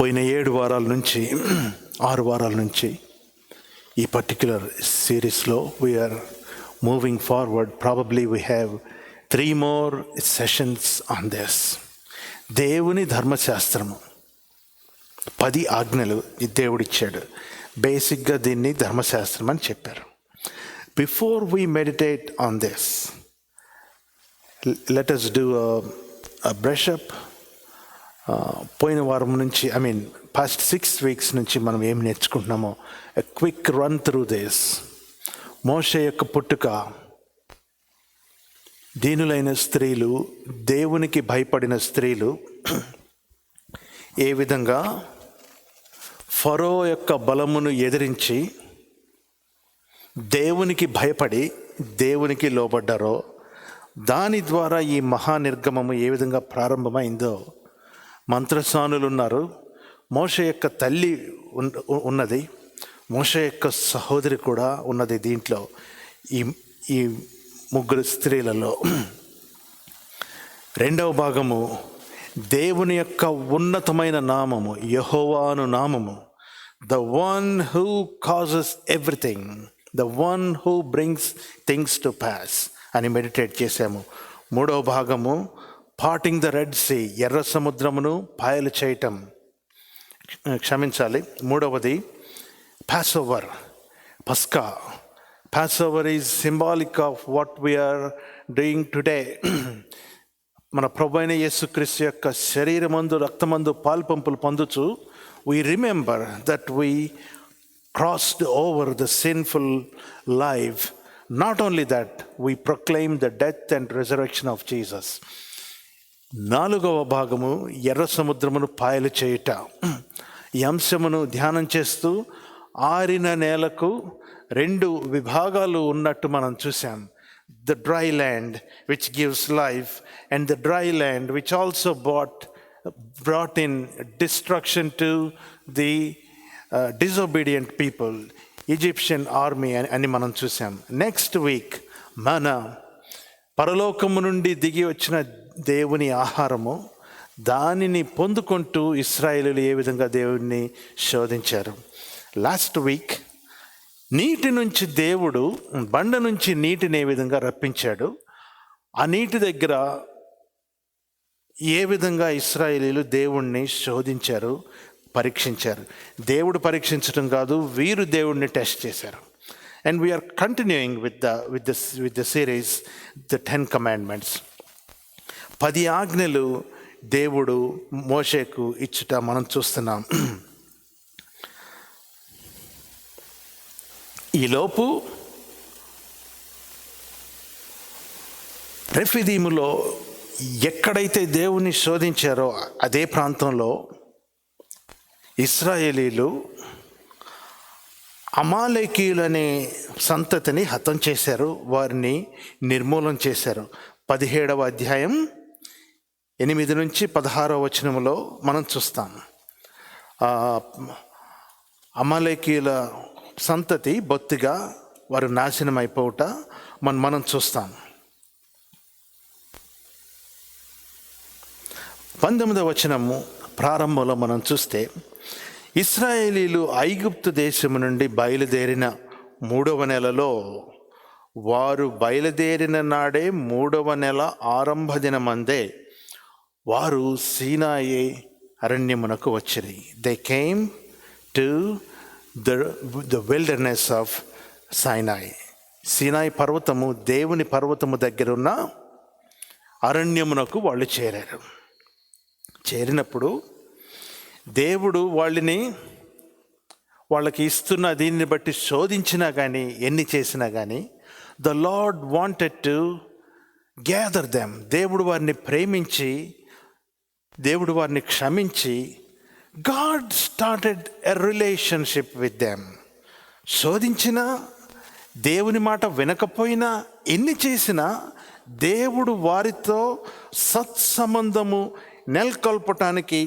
పోయిన 7 వారాల నుంచి 6 వారాల నుంచి ఈ పర్టిక్యులర్ సిరీస్లో we're moving forward. Probably we have 3 more sessions on this. దేవుని ధర్మశాస్త్రము 10 ఆజ్ఞలు ఈ దేవుడిచ్చాడు. బేసిక్గా దీన్ని ధర్మశాస్త్రం అని చెప్పారు. Before we meditate on this, let us do a brush up. పోయిన వారం నుంచి past 6 weeks నుంచి మనం ఏం నేర్చుకుంటున్నామో a quick run through this. మోషే యొక్క పుట్టుక, దీనులైన స్త్రీలు, దేవునికి భయపడిన స్త్రీలు ఏ విధంగా ఫరో యొక్క బలమును ఎదిరించి దేవునికి భయపడి దేవునికి లోబడ్డారో, దాని ద్వారా ఈ మహానిర్గమము ఏ విధంగా ప్రారంభమైందో. మంత్రసానులు ఉన్నారు, మోషే యొక్క తల్లి ఉన్నది, మోషే యొక్క సహోదరి కూడా ఉన్నది దీంట్లో, ఈ 3 స్త్రీలలో. రెండవ భాగము దేవుని యొక్క ఉన్నతమైన నామము, యెహోవాను నామము, the one who causes everything, the one who brings things to pass అని మెడిటేట్ చేశాము. మూడవ భాగము పార్టింగ్ ద రెడ్ సీ, ఎర్ర సముద్రమును పాయలు చేయటం, మూడవది పాసోవర్, పస్కా. Passover is symbolic of what we're doing today. మన ప్రభు అయిన యేసుక్రీస్తు యొక్క శరీరమందు రక్తమందు పాల్పంపులు పొందుచు we remember that we crossed over the sinful life. Not only that, we proclaim the death and resurrection of Jesus. 4వ భాగము ఎర్ర సముద్రమును పాయలు చేయుట. ఈ అంశమును ధ్యానం చేస్తూ ఆరిన నేలకు 2 విభాగాలు ఉన్నట్టు మనం చూసాం. The dry land which gives life, and the dry land which also brought in destruction to the disobedient people, Egyptian army అని మనం చూసాం. నెక్స్ట్ వీక్ మన పరలోకము నుండి దిగి వచ్చిన దేవుని ఆహారము, దానిని పొందుకుంటూ ఇశ్రాయేలీయులు ఏ విధంగా దేవుణ్ణి శోధించారు. లాస్ట్ వీక్ నీటి నుంచి దేవుడు బండ నుంచి నీటిని ఏ విధంగా రప్పించాడు, ఆ నీటి దగ్గర ఏ విధంగా ఇశ్రాయేలీయులు దేవుణ్ణి శోధించారు, పరీక్షించారు. దేవుడు పరీక్షించడం కాదు, వీరు దేవుణ్ణి టెస్ట్ చేశారు. And we're continuing with the series the 10 commandments. 10 ఆజ్ఞలు దేవుడు మోషేకు ఇచ్చుట మనం చూస్తున్నాం. ఈలోపు రెఫీదీములో ఎక్కడైతే దేవుని శోధించారో అదే ప్రాంతంలో ఇశ్రాయేలీలు అమాలేకీయులనే సంతతిని హతం చేశారు, వారిని నిర్మూలన చేశారు. 17వ అధ్యాయం 8 నుంచి 16వ వచనములో మనం చూస్తాం. అమాలేకీయుల సంతతి బొత్తిగా వారు నాశనం అయిపోవుట మనం చూస్తాం. 19వ వచనము ప్రారంభంలో మనం చూస్తే, ఇశ్రాయేలీలు ఐగుప్తు దేశము నుండి బయలుదేరిన 3వ నెలలో, వారు బయలుదేరిన నాడే 3వ నెల ఆరంభ దినమందే వారు సీనాయి అరణ్యమునకు వచ్చిరి. They came to the wilderness of Sinai. సీనాయి పర్వతము, దేవుని పర్వతము దగ్గరున్న అరణ్యమునకు వాళ్ళు చేరారు. చేరినప్పుడు దేవుడు వాళ్ళకి ఇస్తున్న దీన్ని బట్టి శోధించినా కానీ, ఎన్ని చేసినా కానీ, the lord wanted to gather them. దేవుడు వారిని ప్రేమించి, దేవుడు వారిని క్షమించి, God started a relationship with them. శోధించినా, దేవుని మాట వినకపోయినా, ఎన్ని చేసినా దేవుడు వారితో సత్సంబంధము నెలకొల్పటానికి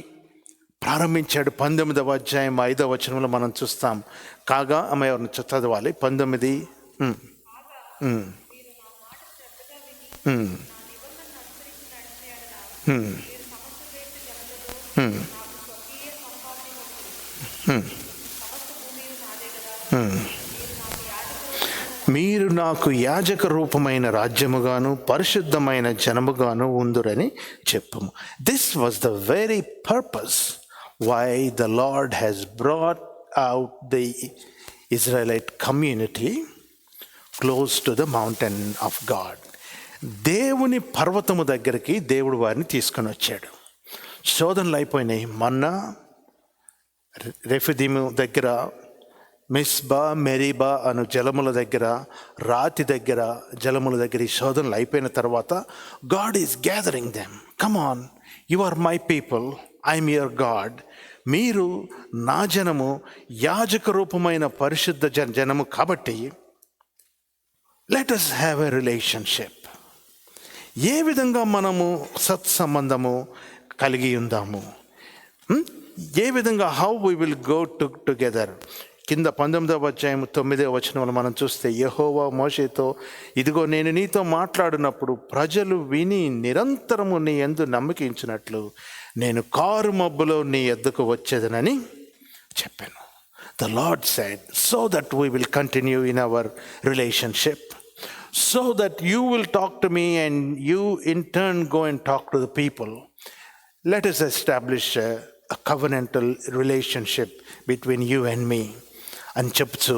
ప్రారంభించాడు. 19వ అధ్యాయం 5వ వచనంలో మనం చూస్తాం. కాగా ఎవరిని చదవాలి? 19. మీరు నాకు యాజక రూపమైన రాజ్యముగాను పరిశుద్ధమైన జనముగాను ఉందురని చెప్పము. This was the very purpose why the Lord has brought out the Israelite community close to the mountain of God. దేవుని పర్వతము దగ్గరికి దేవుడు వారిని తీసుకొని వచ్చాడు. శోధనలు అయిపోయినాయి. మన్నా, రెఫిదీము దగ్గర, మిస్బా, మెరీబా అను జలముల దగ్గర, రాతి దగ్గర, జలముల దగ్గర ఈ శోధనలు అయిపోయిన తర్వాత God is gathering them. Come on, you are my people, I'm your God. మీరు నా జనము, యాజక రూపమైన పరిశుద్ధ జనము కాబట్టి let us have a relationship. ఏ విధంగా మనము సత్సంబంధము కలిగి ఉందాము, ఏ విధంగా how we will go together. కింద 19వ అధ్యాయం 9వ వచనంలో మనం చూస్తే, యెహోవా మోషేతో, ఇదిగో నేను నీతో మాట్లాడినప్పుడు ప్రజలు విని నిరంతరము నీ యందు నమ్మకించినట్లు నేను కారు మబ్బులో నీ యొద్దకు వచ్చేదనని చెప్పాను. The Lord said, so that we will continue in our relationship, so that you will talk to me and you in turn go and talk to the people. Let us establish a covenantal relationship between you and me. అని చెప్తూ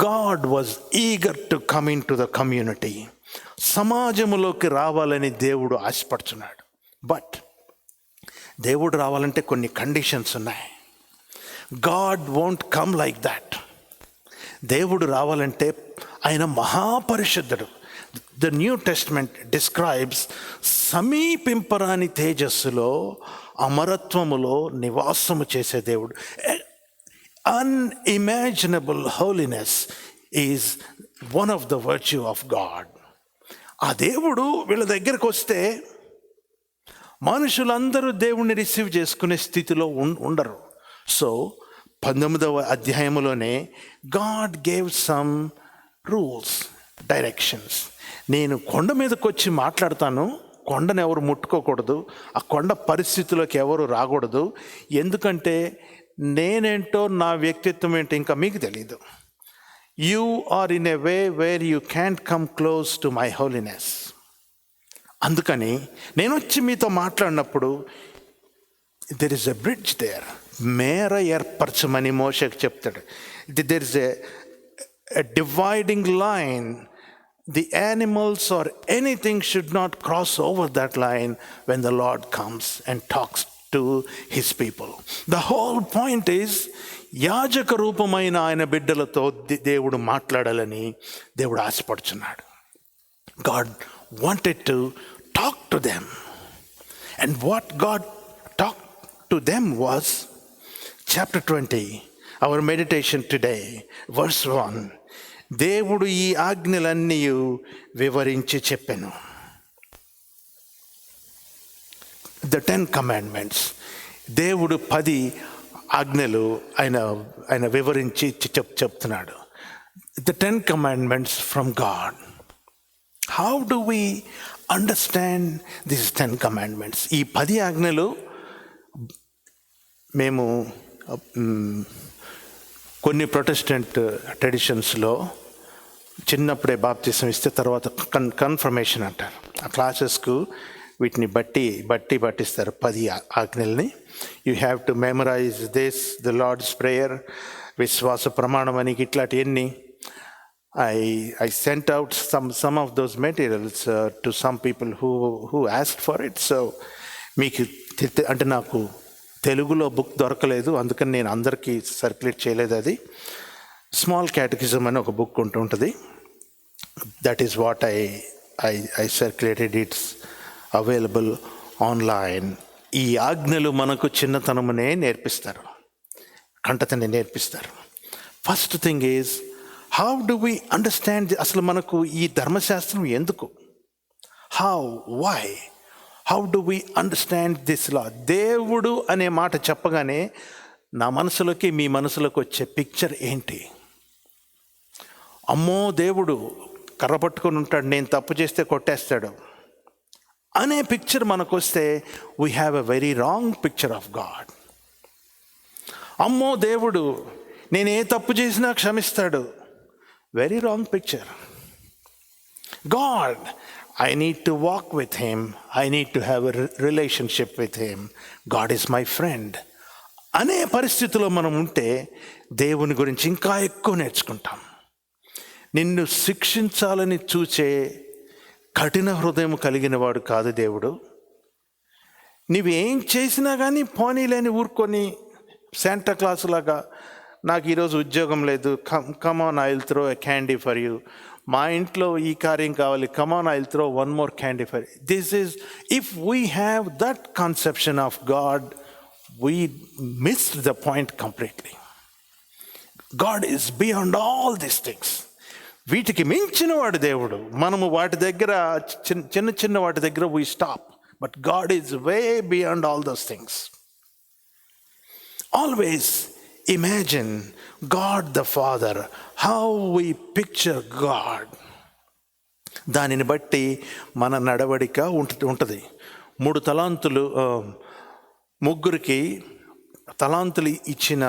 God was eager to come in to the community. సమాజంలోకి రావాలని దేవుడు ఆశపడుతున్నాడు. But దేవుడు రావాలంటే కొన్ని conditions ఉన్నాయి. God won't come like that. దేవుడు రావాలంటే ఆయన మహాపరిశుద్ధుడు. ద న్యూ టెస్ట్మెంట్ డిస్క్రైబ్స్ సమీపింపరాని తేజస్సులో, అమరత్వములో నివాసము చేసే దేవుడు. Unimaginable holiness is one of the virtue of God. ఆ దేవుడు వీళ్ళ దగ్గరకు వస్తే మనుషులందరూ దేవుణ్ణి రిసీవ్ చేసుకునే స్థితిలో ఉండరు. సో 19వ అధ్యాయంలోనే God gave some rules, directions. నేను కొండ మీదకి వచ్చి మాట్లాడతాను, కొండను ఎవరు ముట్టుకోకూడదు, ఆ కొండ పరిస్థితుల్లోకి ఎవరు రాకూడదు. ఎందుకంటే నేనేంటో, నా వ్యక్తిత్వం ఏంటో ఇంకా మీకు తెలీదు. You are in a way where you can't come close to my holiness. అందుకని నేను వచ్చి మీతో మాట్లాడినప్పుడు there is a bridge there. మేర ఏర్పరచమని మోషేకి చెప్తాడు. There is a dividing line. The animals or anything should not cross over that line when the Lord comes and talks to his people. The whole point is, యాజక రూపమైన ఆయన బిడ్డలతో దేవుడు మాట్లాడాలని దేవుడు ఆశపడుచున్నాడు. God wanted to talk to them. And what God talked to them was chapter 20, our meditation today, verse 1. దేవుడు ఈ ఆజ్ఞలన్నీ వివరించి చెప్పెను. The 10 commandments. దేవుడు 10 ఆజ్ఞలు ఆయన వివరించి చెప్తున్నాడు. The 10 commandments from God. How do we understand these 10 commandments? ఈ 10 ఆజ్ఞలు మేము కొన్ని ప్రొటెస్టెంట్ ట్రెడిషన్స్లో చిన్నప్పుడే బాప్తిసం ఇస్తే తర్వాత కన్ఫర్మేషన్ అంటారు. ఆ క్లాసెస్కు వీటిని పట్టిస్తారు 10 ఆజ్ఞల్ని. You have to memorize this, the Lord's prayer, విశ్వాస ప్రమాణం అని ఇట్లాంటి ఎన్ని. I sent out some of those materials to some people who asked for it. So మీకు అంటే నాకు తెలుగులో బుక్ దొరకలేదు, అందుకని నేను అందరికీ సర్క్యులేట్ చేయలేదు. అది స్మాల్ క్యాటకిజం అని ఒక బుక్ ఉంటుంది. That is what I circulated. It's available online. ఈ ఆజ్ఞలు మనకు చిన్నతనమునే నేర్పిస్తారు, కంటతనే నేర్పిస్తారు. First thing is, how do we understand? అసలు మనకు ఈ ధర్మశాస్త్రం ఎందుకు? How, why, how do we understand this law? దేవుడు అనే మాట చెప్పగానే నా మనసులోకి మీ మనసులోకి వచ్చే పిక్చర్ ఏంటి? అమ్మో దేవుడు కర్ర పట్టుకొని ఉంటాడు, నేను తప్పు చేస్తే కొట్టేస్తాడు అనే పిక్చర్ మనకు వస్తే we have a very wrong picture of God. అమ్మో దేవుడు నేను ఏ తప్పు చేసినా క్షమిస్తాడు. Very wrong picture. God, I need to walk with him. I need to have a relationship with him. God is my friend. అనే పరిస్థితిలో మనం ఉంటే దేవుని గురించి ఇంకా ఎక్కువ నేర్చుకుంటాం. నిన్ను శిక్షించాలని చూచే కఠిన హృదయం కలిగిన వాడు కాదు దేవుడు. నువ్వేం చేసినా కానీ పోనీలేని ఊరుకొని శాంటా క్లాస్ లాగా, నాకు ఈరోజు ఉద్యోగం లేదు, come on I will throw a candy for you, మా ఇంట్లో ఈ కార్యం కావాలి, come on I will throw one more candy for you. This is, if we have that conception of God, we missed the point completely. God is beyond all these things. వీటికి మించిన వాడు దేవుడు. మనము వాటి దగ్గర చిన్న చిన్న వాటి దగ్గర we stop. But God is way beyond all those things. Always imagine God the Father, how we picture God. దానిని బట్టి మన నడవడిక ఉంటుంది. 3 తలాంతులు, ముగ్గురికి తలాంతులు ఇచ్చిన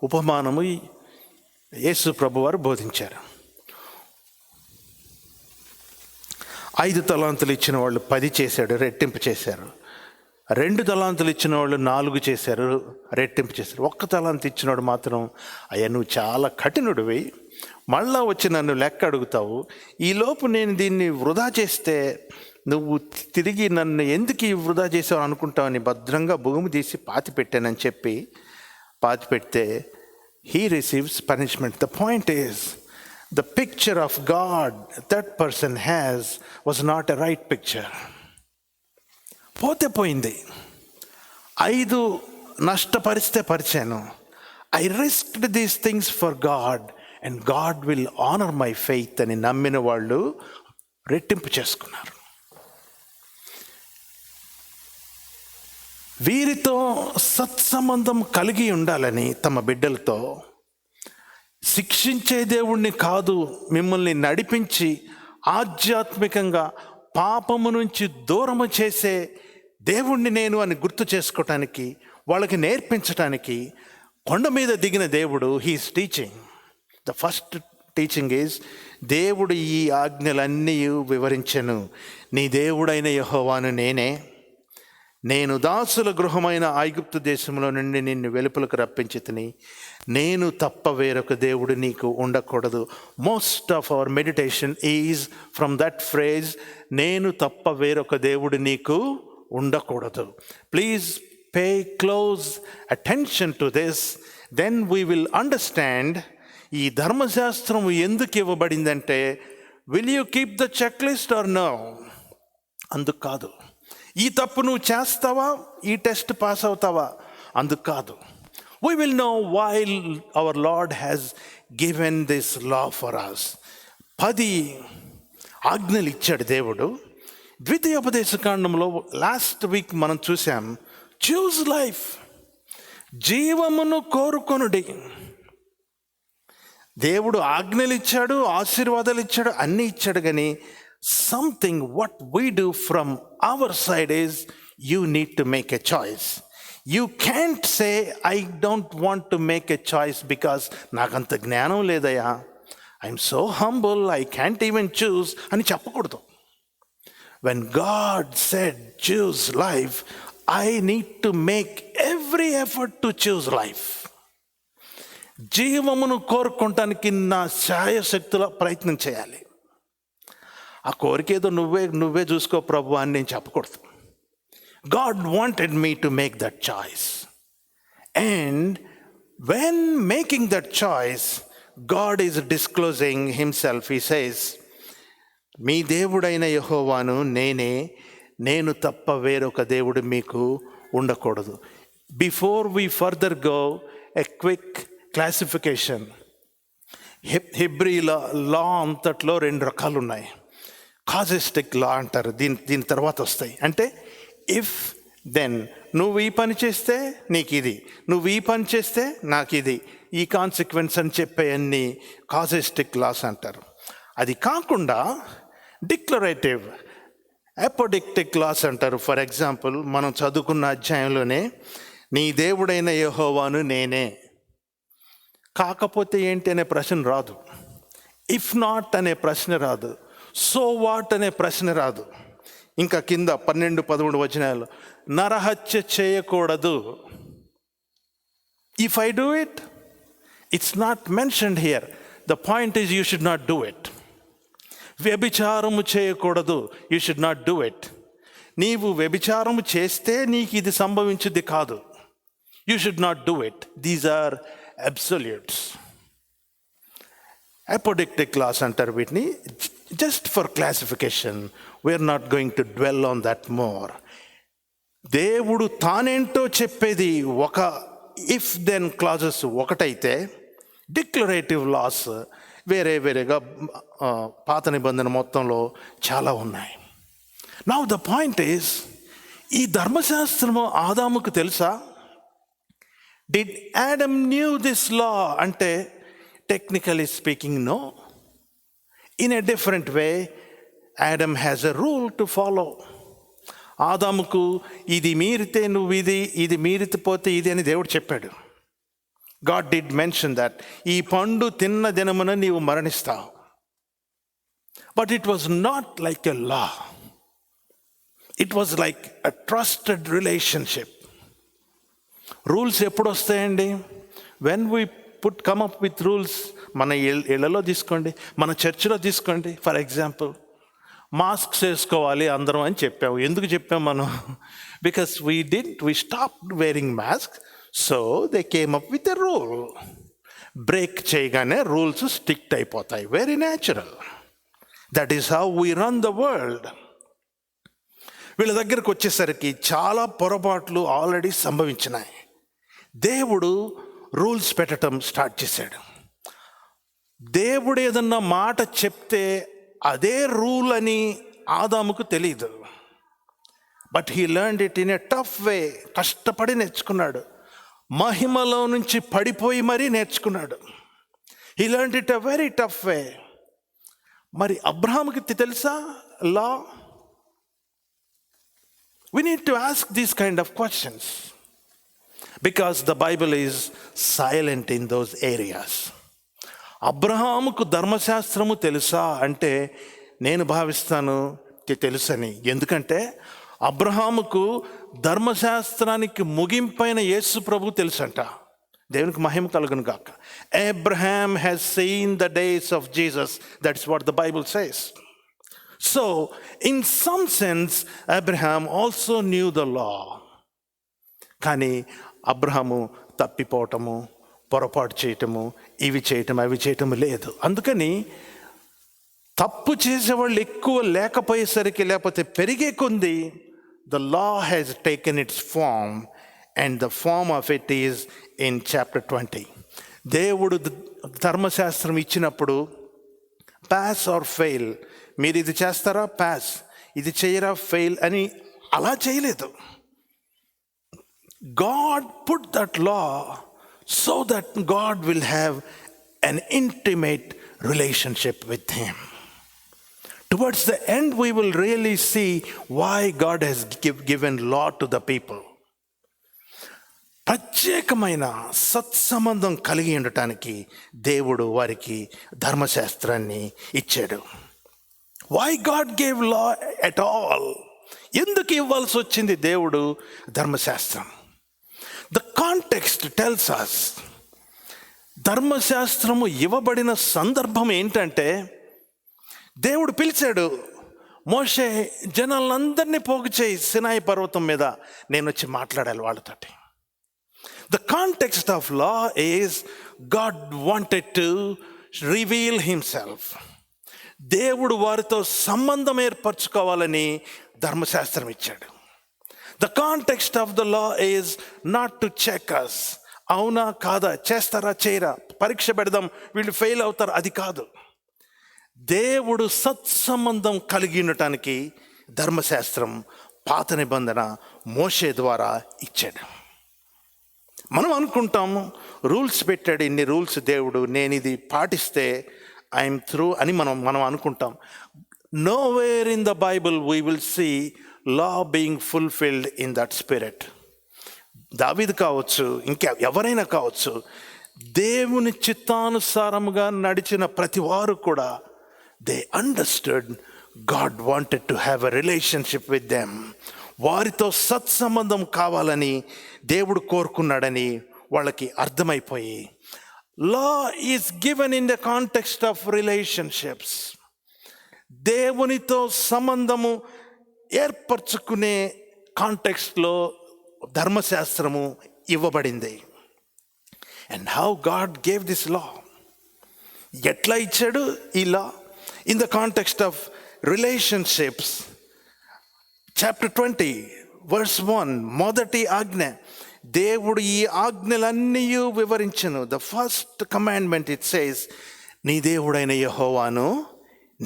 ఉపమానము యేసు ప్రభువారు బోధించారు. 5 తలాంతులు ఇచ్చిన వాళ్ళు 10 చేశాడు, రెట్టింపు చేశారు. 2 తలాంతులు ఇచ్చిన వాళ్ళు 4 చేశారు, రెట్టింపు చేశారు. 1 తలాంతు ఇచ్చినవాడు మాత్రం, అయ్యా నువ్వు చాలా కఠినుడివి, మళ్ళా వచ్చి నన్ను లెక్క అడుగుతావు, ఈలోపు నేను దీన్ని వృధా చేస్తే నువ్వు తిరిగి నన్ను ఎందుకు ఈ వృధా చేసావు అనుకుంటావని భద్రంగా భూమి తీసి పాతి పెట్టానని చెప్పి పాతి పెడితే he receives punishment. The point is, the picture of God that person has was not a right picture. పోతే పోయింది. 5 నష్టపరిస్తే పరిచాను. I risked these things for God and God will honor my faith అని నమ్మిన వాళ్ళు రెట్టింపు చేసుకున్నారు. వీరితో సత్సంబంధం కలిగి ఉండాలని తమ బిడ్డలతో, శిక్షించే దేవుణ్ణి కాదు, మిమ్మల్ని నడిపించి ఆధ్యాత్మికంగా పాపము నుంచి దూరము చేసే దేవుణ్ణి నేను అని గుర్తు చేసుకోవటానికి, వాళ్ళకి నేర్పించటానికి కొండ మీద దిగిన దేవుడు his teaching. The first teaching is, దేవుడు ఈ ఆజ్ఞలన్నీ వివరించెను. నీ దేవుడైన యెహోవాను నేనే, నేను దాసుల గృహమైన ఐగుప్తు దేశంలో నుండి నిన్ను వెలుపలకు రప్పించితిని, నేను తప్ప వేరొక దేవుడు నీకు ఉండకూడదు. Most of our meditation is from that phrase, నేను తప్ప వేరొక దేవుడు నీకు ఉండకూడదు. Please pay close attention to this, then we will understand ఈ ధర్మశాస్త్రం ఎందుకు ఇవ్వబడిందంటే, will you keep the checklist or no? అందుకు కాదు. ఈ తప్పు నువ్వు చేస్తావా, ఈ టెస్ట్ పాస్ అవుతావా, అందుకు కాదు. We will know why our Lord has given this law for us. 10 ఆజ్ఞలు ఇచ్చాడు దేవుడు. ద్వితీయోపదేశకాండంలో లాస్ట్ వీక్ మనం చూసాం, చూజ్ లైఫ్, జీవమును కోరుకొనుడి. దేవుడు ఆజ్ఞలు ఇచ్చాడు, ఆశీర్వాదాలు ఇచ్చాడు, అన్నీ ఇచ్చాడు, కానీ something what we do from our side is you need to make a choice. You can't say I don't want to make a choice because నాకంత జ్ఞానం లేదయా, I'm so humble, I can't even choose అని చెప్పకూడదు. When God said choose life, I need to make every effort to choose life. జీవమును కోరుకోవటానికి నా శాయశక్తుల ప్రయత్నం చేయాలి. ఆ కోరికేదో నువ్వే చూసుకో ప్రభు అని నేను చెప్పకూడదు. God wanted me to make that choice. And when making that choice, God is disclosing himself. He says, మీ దేవుడైన యెహోవాను నేనే, నేను తప్ప వేరొక దేవుడు మీకు ఉండకూడదు. Before we further go, a quick classification. Hebrew law అంతట్లో 2 రకాలు ఉన్నాయి. కాజెస్టిక్ లా అంటారు, దీని తర్వాత వస్తాయి. అంటే ఇఫ్ దెన్, నువ్వు ఈ పని చేస్తే నీకు ఇది, నువ్వు ఈ పని చేస్తే నాకు ఇది, ఈ కాన్సిక్వెన్స్ అని చెప్పే అన్ని కాజెస్టిక్ లాస్ అంటారు. అది కాకుండా డిక్లరేటివ్, అపోడిక్టిక్ లాస్ అంటారు. ఫర్ ఎగ్జాంపుల్, మనం చదువుకున్న అధ్యాయంలోనే నీ దేవుడైన యెహోవాను నేనే. కాకపోతే ఏంటి అనే ప్రశ్న రాదు. ఇఫ్ నాట్ అనే ప్రశ్న రాదు. సో వాట్ అనే ప్రశ్న రాదు. ఇంకా కింద 12-13 వచనాలు, నరహత్య చేయకూడదు. If I do it, it's not mentioned here. The point is you should not do it. వ్యభిచారము చేయకూడదు, you should not do it. నీవు వ్యభిచారము చేస్తే నీకు ఇది సంభవించుద్ది కాదు. You should not do it. These are absolutes. Apodictic laws అంటారు వీటిని. Just for classification, we're not going to dwell on that more. దేవుడు తానేంటో చెప్పేది ఒక ఇఫ్ దెన్ క్లాజెస్ ఒకటైతే, డిక్లరేటివ్ లాస్ వేరేగా పాత నిబంధన మొత్తంలో చాలా ఉన్నాయి. నౌ ద పాయింట్ ఈస్, ఈ ధర్మశాస్త్రము ఆదాముకు తెలుసా? Did Adam knew this law అంటే technically speaking no. In a different way Adam has a rule to follow. ఆదాముకు ఇది మీరితే నువ్వు ఇది మీరిపోతే ఇది అని దేవుడు చెప్పాడు. గాడ్ డిడ్ మెన్షన్ దట్ ఈ పండు తిన్న దినమున నీవు మరణిస్తావు. But it was not like a law. It was like a trusted relationship. Rules ఎప్పుడు వస్తాయండి? When we come up with rules. మన ఇళ్లలో తీసుకోండి, మన చర్చిలో తీసుకోండి. ఫర్ ఎగ్జాంపుల్, మాస్క్స్ వేసుకోవాలి అందరం అని చెప్పాము. ఎందుకు చెప్పాము మనం? Because we stopped wearing mask. So they came up with a rule. Break చేయగానే రూల్స్ స్టిక్ట్ అయిపోతాయి. Very natural. That is how we run the world. వీళ్ళ దగ్గరకు వచ్చేసరికి చాలా పొరపాట్లు ఆల్రెడీ సంభవించినాయి. దేవుడు రూల్స్ పెట్టడం స్టార్ట్ చేశాడు. దేవుడు ఏదన్నా మాట చెప్తే అదే రూల్ అని ఆదాముకు తెలీదు. But he learned it in a tough way. కష్టపడి నేర్చుకున్నాడు. మహిమలో నుంచి పడిపోయి మరీ నేర్చుకున్నాడు. He learned it a very tough way. మరి అబ్రహాముకి తెలుసా లా? We need to ask these kind of questions because the Bible is silent in those areas. అబ్రహాముకు ధర్మశాస్త్రము తెలుసా అంటే నేను భావిస్తాను తెలుసని. ఎందుకంటే అబ్రహాముకు ధర్మశాస్త్రానికి ముగింపైన యేసు ప్రభు తెలుసంట. దేవునికి మహిమ కలుగును గాక. Abraham has seen the days of Jesus. That's what the Bible says. So, in some sense, Abraham also knew the law. కానీ అబ్రహాము తప్పిపోవటము, పొరపాటు చేయటము, ఇవి చేయటం అవి చేయటము లేదు. అందుకని తప్పు చేసేవాళ్ళు ఎక్కువ లేకపోయేసరికి, లేకపోతే పెరిగే కొంది, the law has taken its form and the form of it is in chapter 20. దేవుడు ధర్మశాస్త్రం ఇచ్చినప్పుడు పాస్ ఆర్ ఫెయిల్, మీరు ఇది చేస్తారా పాస్, ఇది చేయరా ఫెయిల్ అని అలా చేయలేదు. God put that law so that God will have an intimate relationship with him. Towards the end we will really see why God has given law to the people. ప్రత్యేకమైన సత్సంబంధం కలిగి ఉండటానికి దేవుడు వారికి ధర్మశాస్త్రాన్ని ఇచ్చాడు. Why God gave law at all? ఎందుకు ఇవ్వాల్సి వచ్చింది దేవుడు ధర్మశాస్త్రం? The context tells us. ధర్మశాస్త్రము ఇవ్వబడిన సందర్భం ఏంటంటే, దేవుడు పిలిచాడు, మోషే జనాలందరినీ పోగు చేయి, సినాయి పర్వతం మీద నేను వచ్చి మాట్లాడాలి వాళ్ళతోటి. The context of law is God wanted to reveal himself. దేవుడు వారితో సంబంధం ఏర్పరచుకోవాలని ధర్మశాస్త్రం ఇచ్చాడు. The context of the law is not to check us. అవునా కాదా, చేస్తారా చేయరా, పరీక్ష పెడదాం, వీళ్ళు ఫెయిల్ అవుతారు, అది కాదు. దేవుడు సత్సంబంధం కలిగి ఉండటానికి ధర్మశాస్త్రం పాత నిబంధన మోషే ద్వారా ఇచ్చాడు. మనం అనుకుంటాము రూల్స్ పెట్టాడు, ఇన్ని రూల్స్ దేవుడు, నేను ఇది పాటిస్తే ఐఎమ్ త్రూ అని మనం అనుకుంటాం. Nowhere in the Bible we will see law being fulfilled in that spirit. దావీదు కావచ్చు, ఇంకా ఎవరైనా కావచ్చు, దేవుని చిత్తానుసారముగా నడిచిన ప్రతి వారు కూడా they understood God wanted to have a relationship with them. వారితో సత్సంబంధం కావాలని దేవుడు కోరుకున్నాడని వాళ్ళకి అర్థమైపోయి, law is given in the context of relationships. దేవునితో సంబంధము ఏర్పరచుకునే కాంటెక్స్ట్లో ధర్మశాస్త్రము ఇవ్వబడింది. And how God gave this law, ఎట్లా ఇచ్చాడు ఈ law? In the context of relationships, chapter 20 verse 1, మొదటి ఆజ్ఞ, దేవుడు ఈ ఆజ్ఞలన్నీ వివరించను. The first commandment it says, నీ దేవుడైన యెహోవాను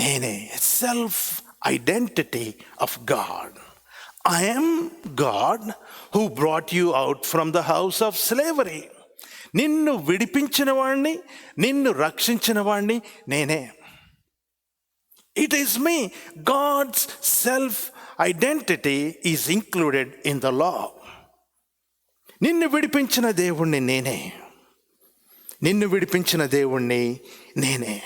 నేనే. Self identity of God. I am God who brought you out from the house of slavery. నిన్ను విడిపించిన వాడిని, నిన్ను రక్షించిన వాడిని నేనే. It is me. God's self-identity is included in the law. నిన్ను విడిపించిన దేవుణ్ణి నేనే, నిన్ను విడిపించిన దేవుణ్ణి నేనే.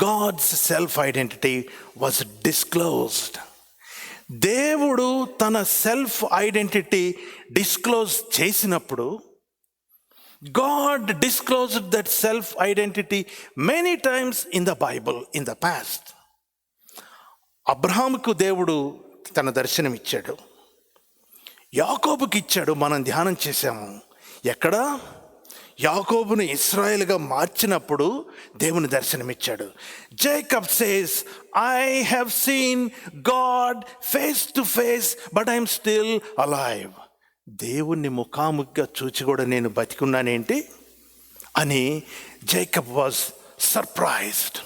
God's self-identity was disclosed. దేవుడు తన సెల్ఫ్ ఐడెంటిటీ డిస్క్లోజ్ చేసినప్పుడు, God disclosed that self-identity many times in the Bible in the past. అబ్రహాముకు దేవుడు తన దర్శనం ఇచ్చాడు, యాకోబుకి ఇచ్చాడు. మనం ధ్యానం చేశాము. ఎక్కడ? యాకోబును ఇశ్రాయేలుగా మార్చినప్పుడు దేవుని దర్శనమిచ్చాడు. Jacob says, I have seen God face to face but I'm still alive. దేవుణ్ణి ముఖాముఖిగా చూచి కూడా నేను బతికున్నానేంటి అని Jacob was surprised.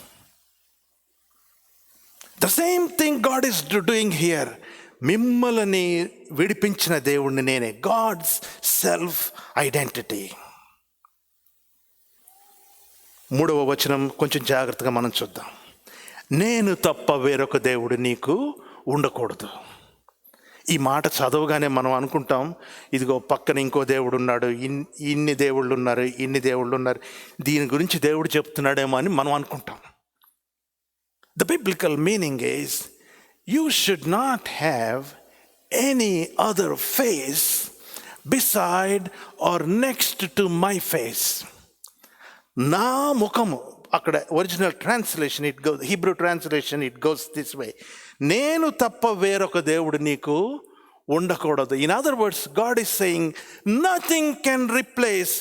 The same thing God is doing here. మిమ్మల్ని విడిపించిన దేవుణ్ణి నేనే. God's self identity. 3వ వచనం కొంచెం జాగ్రత్తగా మనం చూద్దాం. నేను తప్ప వేరొక దేవుడు నీకు ఉండకూడదు. ఈ మాట చదవగానే మనం అనుకుంటాం, ఇదిగో పక్కన ఇంకో దేవుడు ఉన్నాడు, ఇన్ని దేవుళ్ళు ఉన్నారు, ఇన్ని దేవుళ్ళు ఉన్నారు, దీని గురించి దేవుడు చెప్తున్నాడేమో అని మనం అనుకుంటాం. The biblical meaning is, you should not have any other face beside or next to my face. నా ముఖము, అక్కడ original translation it goes, Hebrew translation it goes this way, నేను తప్ప వేరొక దేవుడు నీకు ఉండకూడదు. In other words, God is saying, nothing can replace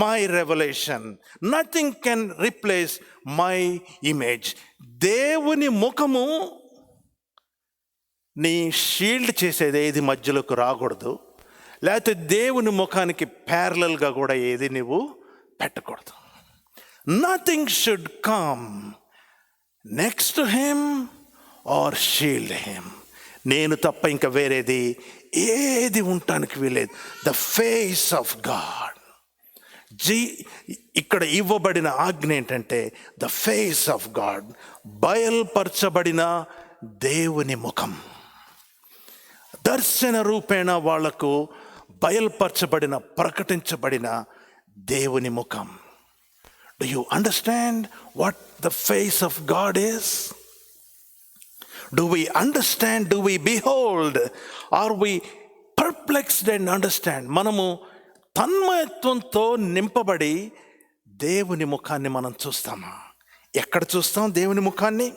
my revolution, nothing can replace my image. దేవుని ముఖము నీ షీల్డ్ చేసేది ఏది మధ్యలోకి రాకూడదు, లేకపోతే దేవుని ముఖానికి ప్యారలల్గా కూడా ఏది నువ్వు పెట్టకూడదు. Nothing should come next to him or shield him. నేను తప్ప ఇంకా వేరేది ఏది ఉండటానికి వీలేదు. The face of God. ఇక్కడ ఇవ్వబడిన ఆజ్ఞ ఏంటంటే ద ఫేస్ ఆఫ్ గాడ్, బయల్పరచబడిన దేవుని ముఖం. దర్శన రూపేణ వాళ్లకు బయల్పరచబడిన, ప్రకటించబడిన దేవుని ముఖం. Do you understand what the face of God is? Do we understand? Do we behold? Are we perplexed and understand? మనము తన్మయత్వంతో నింపబడి దేవుని ముఖాన్ని మనం చూస్తామా? ఎక్కడ చూస్తాం దేవుని ముఖాన్ని?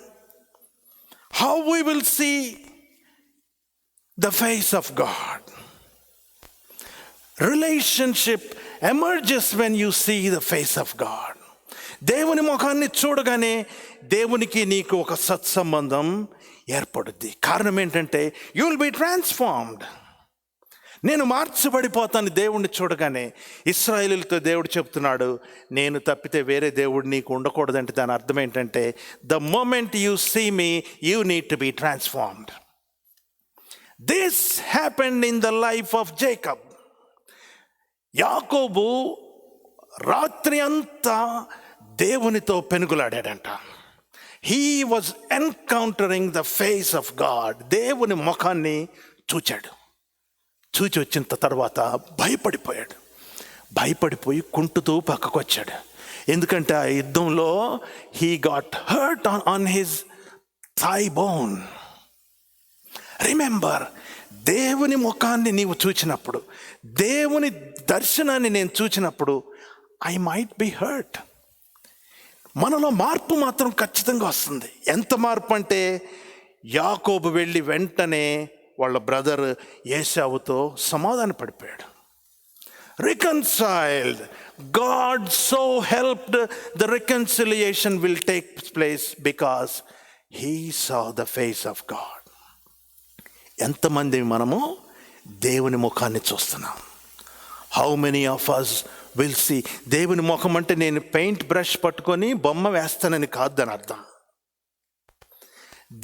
How we will see the face of God? Relationship emerges when you see the face of God. దేవుని ముఖాన్ని చూడగానే దేవునికి నీకు ఒక సత్సంబంధం ఏర్పడుద్ది. కారణం ఏంటంటే యూ విల్ బి ట్రాన్స్ఫార్మ్డ్. నేను మార్చబడిపోతాను దేవుణ్ణి చూడగానే. ఇశ్రాయేలులతో దేవుడు చెప్తున్నాడు, నేను తప్పితే వేరే దేవుడు నీకు ఉండకూడదంటే దాని అర్థం ఏంటంటే, the moment you see me you need to be transformed. This happened in the life of Jacob. యాకోబు రాత్రి అంతా దేవునితో పెనుగులాడాడంట. He was encountering the face of God. దేవుని ముఖాన్ని చూచి వచ్చిన తర్వాత భయపడిపోయి కుంటుతూ పక్కకు వచ్చాడు. ఎందుకంటే ఆ యుద్ధంలో he got hurt on his thigh bone. Remember, దేవుని ముఖాన్ని నీవు చూచినప్పుడు, దేవుని దర్శనాన్ని నేను చూచినప్పుడు, ఐ మైట్ బి హర్ట్. మనలో మార్పు మాత్రం ఖచ్చితంగా వస్తుంది. ఎంత మార్పు అంటే, యాకోబు వెళ్ళి వెంటనే వాళ్ళ బ్రదర్ ఏశావుతో సమాధాన పడిపోయాడు. Reconciled. God so helped, the reconciliation will take place because he saw the face of God. ఎంతమంది మనము దేవుని ముఖాన్ని చూస్తున్నాం? How many of us will see? దేవుని ముఖం అంటే నేను పెయింట్ బ్రష్ పట్టుకొని బొమ్మ వేస్తానని కాదు దాని అర్థం.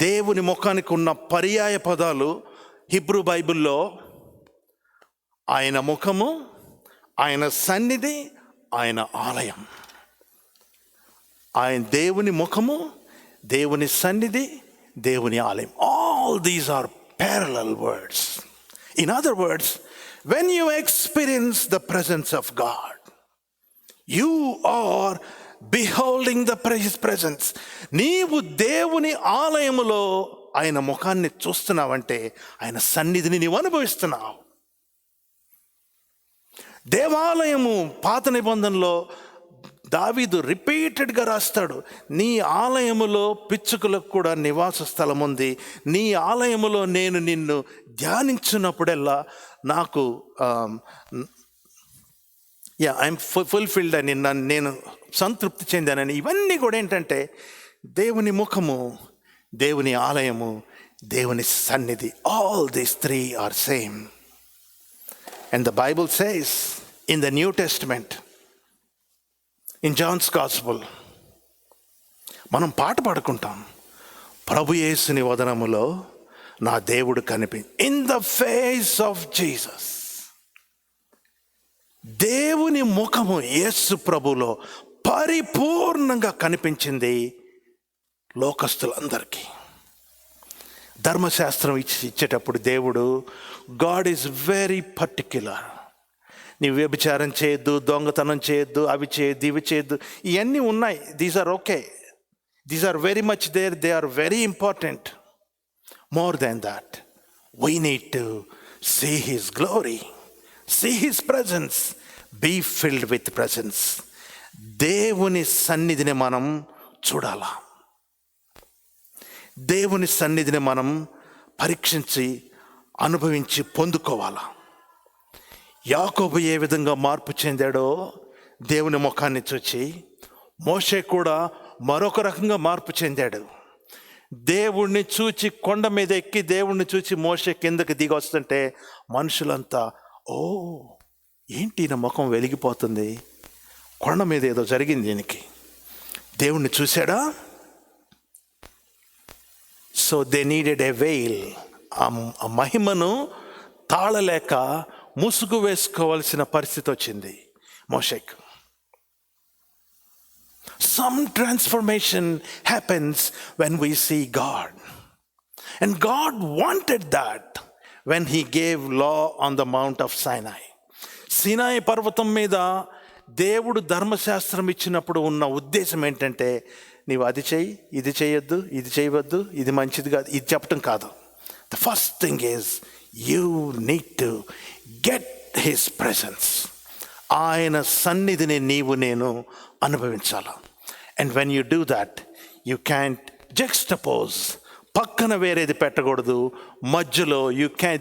దేవుని ముఖానికి ఉన్న పర్యాయ పదాలు హిబ్రూ బైబిల్లో ఆయన ముఖము, ఆయన సన్నిధి, ఆయన ఆలయం. ఆయన దేవుని ముఖము, దేవుని సన్నిధి, దేవుని ఆలయం. All these are parallel words. In other words, when you experience the presence of God, you are beholding his presence. నీవు దేవుని ఆలయములో ఆయన ముఖాన్ని చూస్తున్నావంటే ఆయన సన్నిధిని నీవు అనుభవిస్తున్నావు. దేవాలయము పాత నిబంధనలో దావీదు రిపీటెడ్గా రాస్తాడు, నీ ఆలయములో పిచ్చుకలకు కూడా నివాస స్థలం ఉంది, నీ ఆలయములో నేను నిన్ను ధ్యానించినప్పుడల్లా నాకు ఐఎమ్ ఫుల్ఫిల్డ్ అని నేను సంతృప్తి చెందానని. ఇవన్నీ కూడా ఏంటంటే దేవుని ముఖము, దేవుని ఆలయము, దేవుని సన్నిధి. All these three are same. And the Bible says in the New Testament, in John's Gospel, మనం పాట పాడుకుంటాం, ప్రభు యేసుని వదనములో నా దేవుడు in the face of Jesus. దేవుని ముఖము యేసు ప్రభులో పరిపూర్ణంగా కనిపించింది లోకస్తులందరికీ. ధర్మశాస్త్రం ఇచ్చేటప్పుడు దేవుడు, గాడ్ ఈజ్ వెరీ పర్టిక్యులర్. నీవు వ్యభిచారం చేయొద్దు, దొంగతనం చేయొద్దు, అవి చేయొద్దు, ఇవి చేయొద్దు, ఇవన్నీ ఉన్నాయి. These are okay, these are very much there, they are very important. More than that, we need to see his glory, see his presence, be filled with presence. దేవుని సన్నిధిని మనం చూడాలా, దేవుని సన్నిధిని మనం పరీక్షించి అనుభవించి పొందుకోవాలా. యాకోబు ఏ విధంగా మార్పు చెందాడో దేవుని ముఖాన్ని చూచి, మోషే కూడా మరొక రకంగా మార్పు చెందాడు. దేవుణ్ణి చూచి కొండ మీద ఎక్కి దేవుణ్ణి చూచి మోషే కిందకి దిగి వస్తుంటే మనుషులంతా, ఓ ఏంటి నా ముఖం వెలిగిపోతుంది, కొండ మీద ఏదో జరిగింది దీనికి. దేవుణ్ణి చూశాడా? So they needed a veil. ఆ మహిమను తాళలేక ముసుగు వేసుకోవాల్సిన పరిస్థితి వచ్చింది మోషేకు. Some transformation happens when we see God. And God wanted that when he gave law on the Mount of Sinai. Sinai పర్వతం మీద దేవుడు ధర్మశాస్త్రం ఇచ్చినప్పుడు ఉన్న ఉద్దేశం ఏంటంటే, నీవు అది చెయ్యి, ఇది చేయొద్దు, ఇది చేయవద్దు, ఇది మంచిది కాదు, ఇది చెప్పటం కాదు. The first thing is you need to get his presence. ఆయన సన్నిధిని నీవు నేను అనుభవించాల. And when you do that, you can't juxtapose, పక్కన వేరేది పెట్టకూడదు, మధ్యలో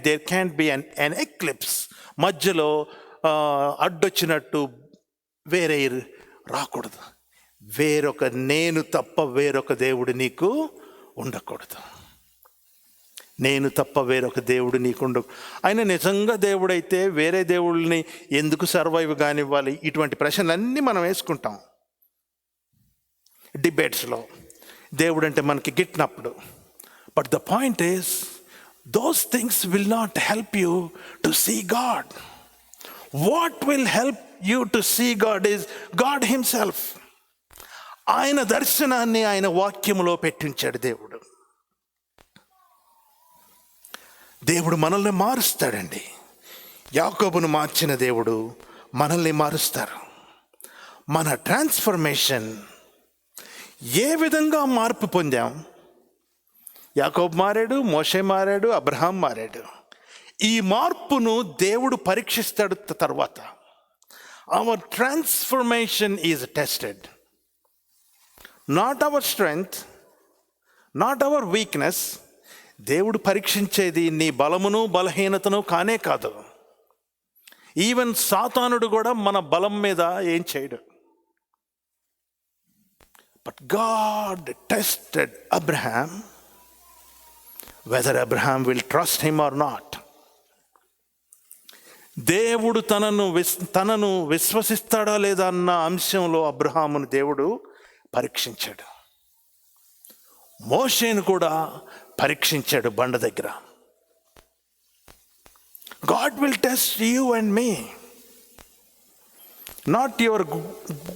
there can't be an eclipse, మధ్యలో అడ్డొచ్చినట్టు వేరే రాకూడదు. వేరొక నేను తప్ప వేరొక దేవుడు నీకు ఉండకూడదు. నేను తప్ప వేరొక దేవుడు నీకు ఆయన నిజంగా దేవుడైతే వేరే దేవుళ్ళని ఎందుకు సర్వైవ్ కానివ్వాలి? ఇటువంటి ప్రశ్నలన్నీ మనం వేసుకుంటాం డిబేట్స్లో, దేవుడు అంటే మనకి గిట్టినప్పుడు. But the point is, those things will not help you to see God. What will help you to see God is God himself. ఆయన దర్శనాన్ని ఆయన వాక్యములో పెట్టించాడు దేవుడు. దేవుడు మనల్ని మారుస్తాడండి. యాకోబును మార్చిన దేవుడు మనల్ని మారుస్తారు. మన ట్రాన్స్ఫర్మేషన్ ఏ విధంగా మార్పు పొందాం? యాకోబు మారాడు, మోషే మారాడు, అబ్రహాం మారాడు. ఈ మార్పును దేవుడు పరీక్షిస్తాడు. తర్వాత our transformation is tested. Not our strength, not our weakness. దేవుడు పరీక్షించేది నీ బలమును బలహీనతను కానే కాదు. ఈవెన్ సాతానుడు కూడా మన బలం మీద ఏం చేయడు. But God tested Abraham whether Abraham will trust him or not. దేవుడు తనను విశ్వసిస్తాడా లేదా అన్న అంశంలో అబ్రహామును దేవుడు పరీక్షించాడు. మోషేను కూడా పరీక్షించాడు బండ దగ్గర. God will test you and me. Not your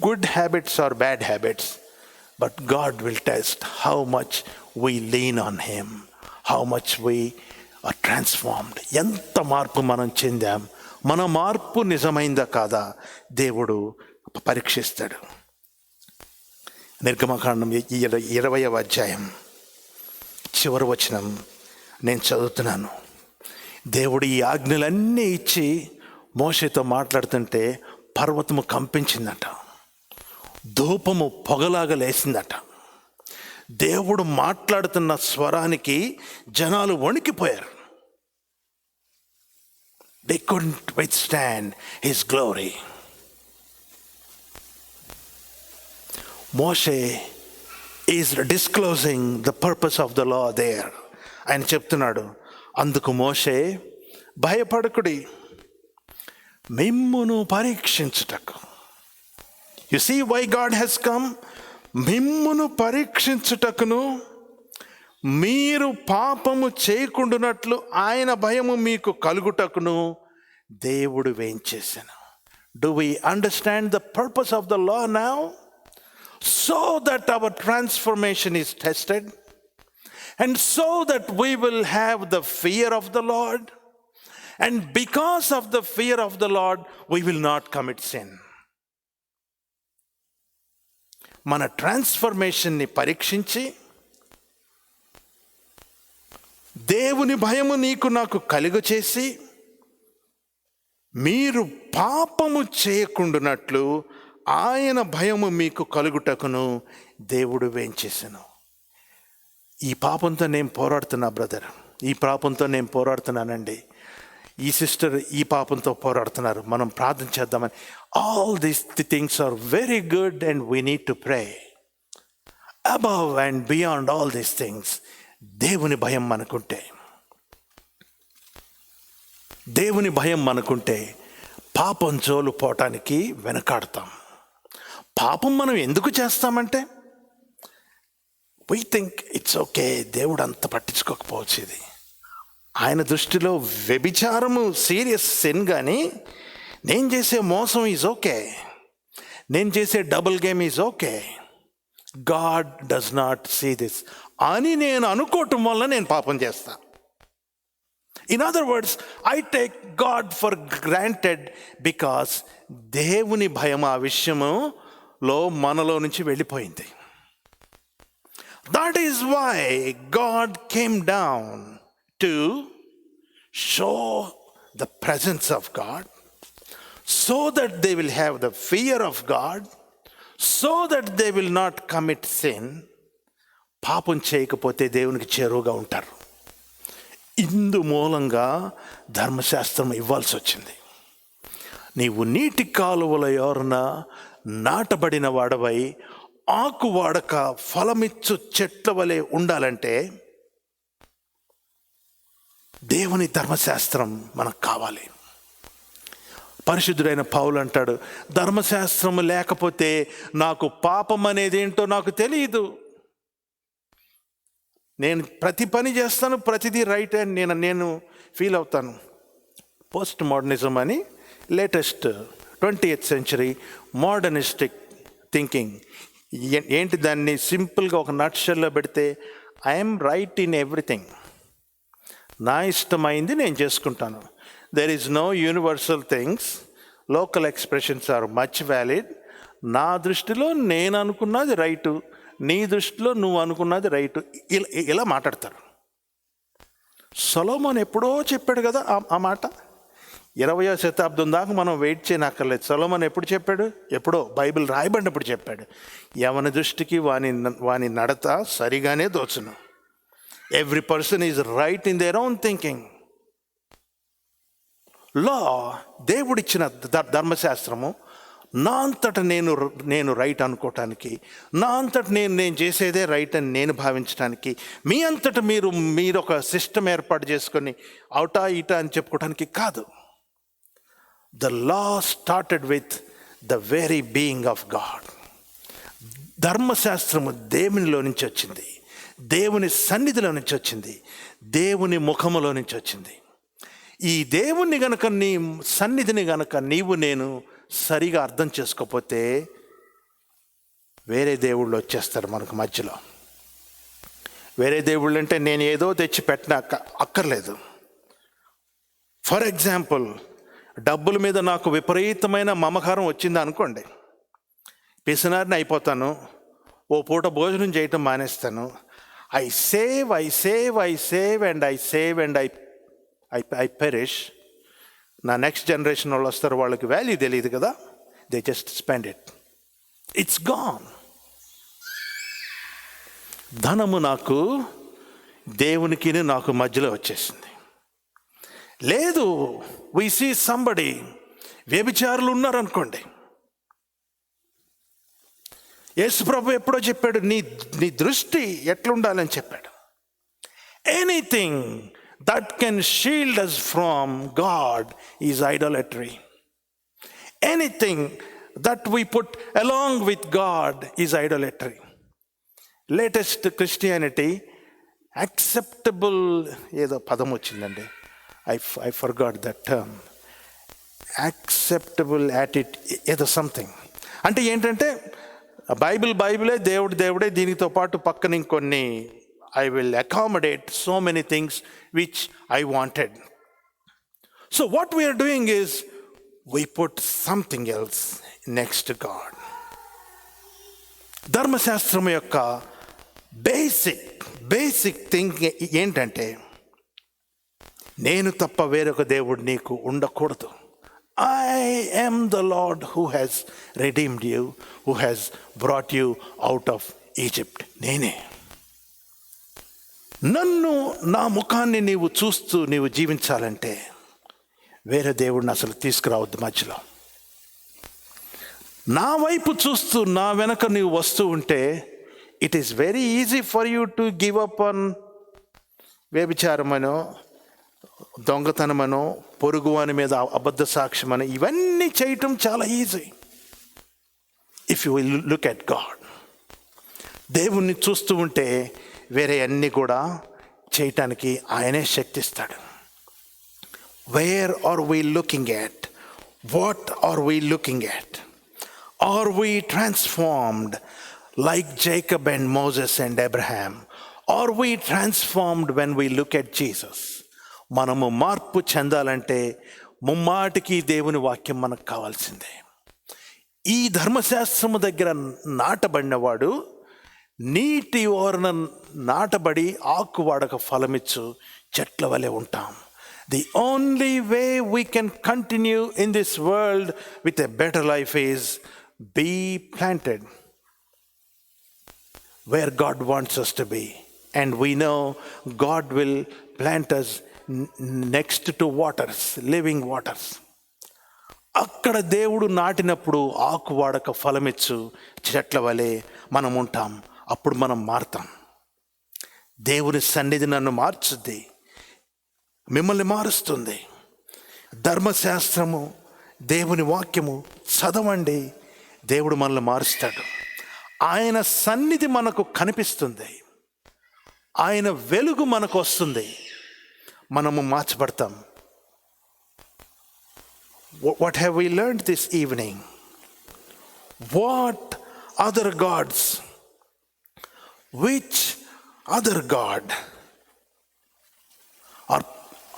good habits or bad habits, but God will test how much we lean on Him, how much we are transformed. ఎంత మార్పు మనం చెందాం, మన మార్పు నిజమైందా కాదా దేవుడు పరీక్షిస్తాడు. నిర్గమకాండం 20వ అధ్యాయం చివరి వచనం నేను చదువుతున్నాను. దేవుడు ఈ ఆజ్ఞలన్నీ ఇచ్చి మోషేతో మాట్లాడుతుంటే పర్వతము కంపించిందట, ధూపము పొగలాగా లేసిందట. దేవుడు మాట్లాడుతున్న స్వరానికి జనాలు వణికిపోయారు. They couldn't withstand His glory. Moshe is disclosing the purpose of the law there. ఆయన చెప్తున్నాడు, అందుకు మోషే భయపడకుడి, మిమ్మును పరీక్షించుటకు. You see why God has come? మిమ్మును పరీక్షించుటకును, మీరు పాపము చేయకుండానట్లు ఆయన భయము మీకు కలుగుటకును దేవుడు వేయించేసాను. Do we understand the purpose of the law now? So that our transformation is tested, and so that we will have the fear of the Lord, and because of the fear of the Lord we will not commit sin. మన ట్రాన్స్ఫర్మేషన్ని పరీక్షించి దేవుని భయము నీకు నాకు కలుగచేసి మీరు పాపము చేయకుండానట్లు ఆయన భయము మీకు కలుగుటకును దేవుడు వేయించేసాను. ఈ పాపంతో నేను పోరాడుతున్నా బ్రదర్, ఈ పాపంతో నేను పోరాడుతున్నానండి, ఈ సిస్టర్ ఈ పాపంతో పోరాడుతున్నారు, మనం ప్రార్థన చేద్దామని. All these things are very good and we need to pray. Above and beyond all these things దేవుని భయం మనకుంటే, దేవుని భయం మనకుంటే పాపం జోలు పోవటానికి వెనకాడతాం. పాపం మనం ఎందుకు చేస్తామంటే వీ థింక్ ఇట్స్ ఓకే, దేవుడు అంత పట్టించుకోకపోవచ్చు. ఇది ఆయన దృష్టిలో వ్యభిచారము సీరియస్ సిన్, కానీ నేను చేసే మోసం ఈజ్ ఓకే, నేను చేసే double game is okay. God does not see this అని నేను అనుకోవటం వల్ల నేను పాపం చేస్తా. In other words, I take God for granted because దేవుని భయం ఆ విషయములో మనలో నుంచి వెళ్ళిపోయింది. That is why God came down to show the presence of God, so that they will have the fear of God, so that they will not commit sin. పాపం చేయకపోతే దేవునికి చేరువుగా ఉంటారు. ఇందు మూలంగా ధర్మశాస్త్రం ఇవ్వాల్సి వచ్చింది. నీవు నీటి కాలువల యోరన నాటబడిన వాడవై ఆకు వాడక ఫలమిచ్చు చెట్ల వలె ఉండాలంటే దేవుని ధర్మశాస్త్రం మనకు కావాలి. పరిశుద్ధుడైన పౌలు అంటాడు, ధర్మశాస్త్రము లేకపోతే నాకు పాపం అనేది ఏంటో నాకు తెలియదు. నేను ప్రతి పని చేస్తాను, ప్రతిదీ రైట్ అని నేను ఫీల్ అవుతాను. పోస్ట్ మోడర్నిజం అని లేటెస్ట్ 20th century మోడర్నిస్టిక్ థింకింగ్. ఏంటి దాన్ని సింపుల్గా ఒక నట్షెల్లో పెడితే, ఐఎమ్ రైట్ ఇన్ ఎవ్రీథింగ్, నా ఇష్టమైంది నేను చేసుకుంటాను, there is no universal things. Local expressions are much valid. నా దృష్టిలో నేను అనుకున్నది రైటు, నీ దృష్టిలో నువ్వు అనుకున్నది రైటు, ఇలా మాట్లాడతారు. సొలొమోన్ ఎప్పుడో చెప్పాడు కదా ఆ మాట. 20వ శతాబ్దం దాకా మనం వెయిట్ చేయనక్కర్లేదు. సొలొమోన్ ఎప్పుడు చెప్పాడు? ఎప్పుడో బైబిల్ రాయబడినప్పుడు చెప్పాడు. ఎవరి దృష్టికి వాని నడత సరిగానే దోచును. Every person is right in their own thinking. Law, దేవుడిచ్చిన ధర్మశాస్త్రము నా అంతట నేను రైట్ అనుకోవటానికి, నా అంతట నేను చేసేదే రైట్ అని నేను భావించడానికి, మీ అంతట మీరు ఒక సిస్టమ్ ఏర్పాటు చేసుకొని అవుటా ఇటా అని చెప్పుకోవటానికి కాదు. The law started with the very being of God. ధర్మశాస్త్రము దేవునిలో నుంచి వచ్చింది, దేవుని సన్నిధిలో నుంచి వచ్చింది, దేవుని ముఖములో నుంచి వచ్చింది. ఈ దేవుణ్ణి గనక, నీ సన్నిధిని గనక నేను సరిగా అర్థం చేసుకోకపోతే వేరే దేవుళ్ళు వచ్చేస్తారు మనకు మధ్యలో. వేరే దేవుళ్ళు అంటే నేను ఏదో తెచ్చి పెట్టిన అక్కర్లేదు. ఫర్ ఎగ్జాంపుల్, డబ్బుల మీద నాకు విపరీతమైన మమకారం వచ్చింది అనుకోండి, పిసినారిని అయిపోతాను, ఓ పూట భోజనం చేయటం మానేస్తాను. I save and I perish. నా నెక్స్ట్ జనరేషన్ వాళ్ళు వస్తారు, వాళ్ళకి వాల్యూ తెలియదు కదా, they just spend it, it's gone. ధనము నాకు, దేవునికి నాకు మధ్యలో వచ్చేసింది. లేదు, వి సీ సంబడి, వ్యభిచారులు ఉన్నారనుకోండి, యేసుప్రభు ఎప్పుడో చెప్పాడు, నీ దృష్టి ఎట్లుండాలని చెప్పాడు. Anything that can shield us from God is idolatry. Anything that we put along with God is idolatry. Latest Christianity, acceptable, ఏదో పదం వచ్చిందండి, I forgot that term, acceptable attitude, ఏదో సంథింగ్. అంటే ఏంటంటే బైబిలే, దేవుడే, దీనితో పాటు పక్కన ఇంకొన్ని I will accommodate so many things which I wanted. So what we are doing is we put something else next to God. ధర్మశాస్త్రం యొక్క బేసిక్ థింగ్ ఏంటంటే, నేను తప్ప వేరొక దేవుడు నీకు ఉండకూడదు. I am the Lord who has redeemed you, who has brought you out of Egypt. నేనే. నన్ను, నా ముఖాన్ని నీవు చూస్తూ నీవు జీవించాలంటే వేరే దేవుడిని అసలు తీసుకురావద్దు మధ్యలో. నా వైపు చూస్తూ నా వెనక నీవు వస్తూ ఉంటే it is very easy for you to give up on వ్యభిచారమనో, దొంగతనమనో, పొరుగువాని మీద అబద్ధ సాక్ష్యమనో, ఇవన్నీ చేయటం చాలా easy if you will look at God. దేవుణ్ణి చూస్తూ ఉంటే వేరే అన్నీ కూడా చేయటానికి ఆయనే శక్తిస్తాడు. Where are we looking at? What are we looking at? Are we transformed like Jacob and Moses and Abraham? Are we transformed when we look at Jesus? మనము మార్పు చెందాలంటే ముమ్మాటికి దేవుని వాక్యం మనకు కావాల్సిందే. ఈ ధర్మశాస్త్రము దగ్గర నాటబడినవాడు నీటి ఓరన నాటబడి ఆకు వాడక ఫలమిచ్చు చెట్ల వలె ఉంటాం. The only way we can continue in this world with a better life is be planted where God wants us to be, and we know God will plant us next to waters, living waters. అక్కడ దేవుడు నాటినప్పుడు ఆకు వాడక ఫలమిచ్చు చెట్ల వలె మనం ఉంటాం. అప్పుడు మనం మారుతాం. దేవుని సన్నిధి నన్ను మార్చుద్ది, మిమ్మల్ని మారుస్తుంది. ధర్మశాస్త్రము, దేవుని వాక్యము చదవండి, దేవుడు మనల్ని మారుస్తాడు. ఆయన సన్నిధి మనకు కనిపిస్తుంది, ఆయన వెలుగు మనకు వస్తుంది, మనము మార్చబడతాం. What have we learned this evening? What other gods? Which other God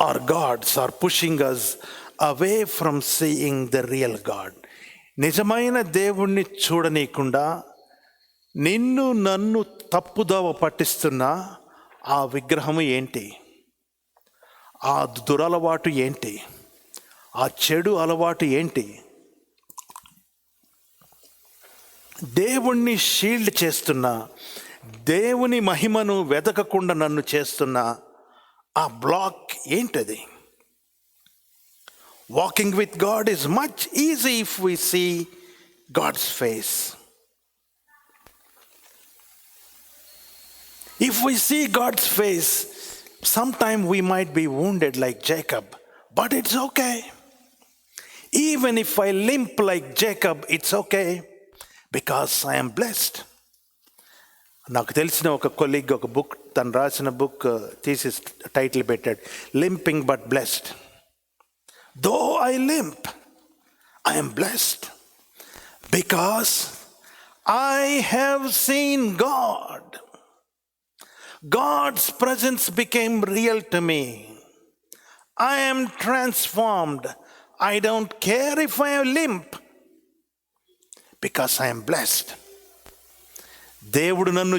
or gods are pushing us away from seeing the real God. నిజమైన దేవుణ్ణి చూడనీయకుండా నిన్ను నన్ను తప్పుదోవ పట్టిస్తున్న ఆ విగ్రహము ఏంటి, ఆ దురలవాటు ఏంటి, ఆ చెడు అలవాటు ఏంటి? దేవుణ్ణి షీల్డ్ చేస్తున్న, దేవుని మహిమను వెతకకుండా నన్ను చేస్తున్న ఆ బ్లాక్ ఏంటది? Walking with God is much easy if we see God's face. If we see God's face, sometime we might be wounded like Jacob, but it's okay. Even if I limp like Jacob, it's okay, because I am blessed. నాకు తెలిసిన ఒక colleague ఒక book, తను రాసిన book తీసి title పెట్టాడు, limping but blessed. Though I lymph, I am blessed, because I have seen God. God's presence became real to me. I am transformed. I don't care if I limp, because I am blessed. దేవుడు నన్ను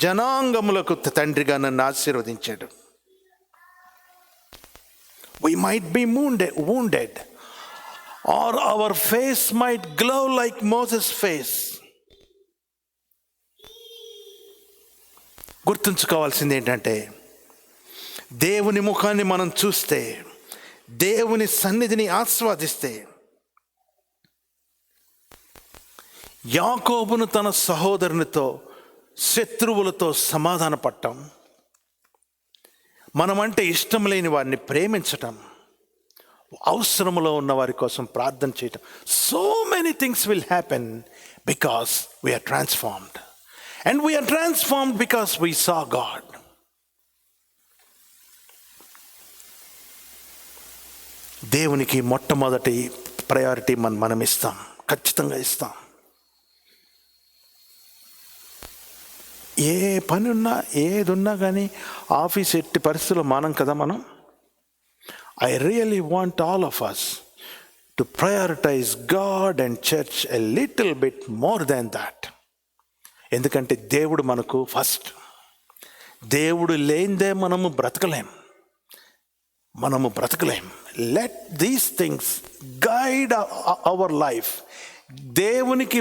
జనాంగములకు తండ్రిగా నన్ను ఆశీర్వదించాడు. We might be wounded, or our face might glow like Moses' face. గుర్తుంచుకోవాల్సింది ఏంటంటే, దేవుని ముఖాన్ని మనం చూస్తే, దేవుని సన్నిధిని ఆస్వాదిస్తే, యాకోబును తన సహోదరునితో శత్రువులతో సమాధాన పడటం, మనమంటే ఇష్టం లేని వారిని ప్రేమించటం, అవసరములో ఉన్న వారి కోసం ప్రార్థన చేయటం, so many things will happen because we're transformed. And we are transformed because we saw God. దేవునికి మొట్టమొదటి ప్రయారిటీ మనం ఇస్తాం, ఖచ్చితంగా ఇస్తాం. ఏ పని ఉన్నా ఏదున్నా కానీ ఆఫీస్ ఎట్టి పరిస్థితుల్లో మానం కదా మనం. I really want all of us to prioritize God and church a little bit more than that. ఎందుకంటే దేవుడు మనకు ఫస్ట్. దేవుడు లేనిదే మనము బ్రతకలేం. Let these things guide our life. దేవునికి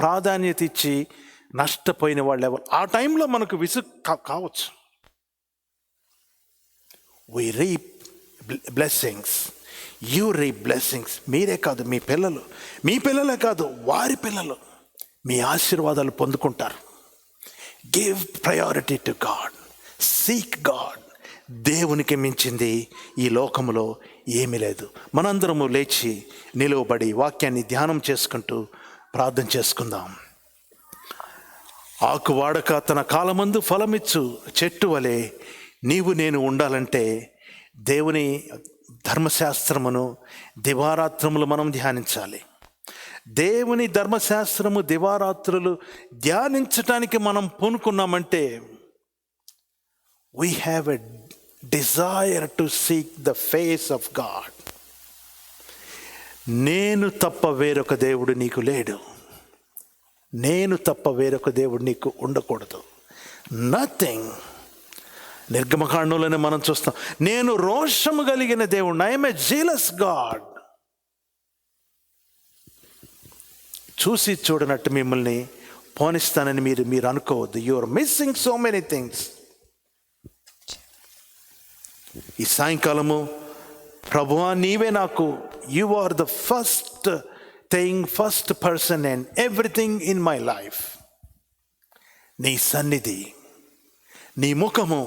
ప్రాధాన్యత ఇచ్చి నష్టపోయిన వాళ్ళు ఎవరు? ఆ టైంలో మనకు విసుగు కావచ్చు. we reap blessings, you reap blessings. మీరే కాదు, మీ పిల్లలే కాదు, వారి పిల్లలు మీ ఆశీర్వాదాలు పొందుకుంటారు. Give priority to God, seek God. దేవునికి మించింది ఈ లోకములో ఏమీ లేదు. మనందరము లేచి నిలువబడి వాక్యాన్ని ధ్యానం చేసుకుంటూ ప్రార్థన చేసుకుందాం. ఆకు వాడక తన కాలమందు ఫలమిచ్చు చెట్టు వలె నీవు నేను ఉండాలంటే దేవుని ధర్మశాస్త్రమును దివారాత్రములు మనం ధ్యానించాలి. దేవుని ధర్మశాస్త్రము దివారాత్రులు ధ్యానించటానికి మనం పూనుకున్నామంటే we have a desire to seek the face of God. నేను తప్ప వేరొక దేవుడు నీకు లేడు, నేను తప్ప వేరొక దేవుడు నీకు ఉండకూడదు. నథింగ్. నిర్గమకాండంలోనే మనం చూస్తాం, నేను రోషము కలిగిన దేవుడు, I am a jealous God. చూసి చూడనట్టు మిమ్మల్ని పోనిస్తానని మీరు అనుకోవద్దు. You are missing so many things. ఈ సాయంకాలము ప్రభువా నీవే నాకు, you are the first thing, first person and everything in my life. నీ సన్నిధి, నీ ముఖము,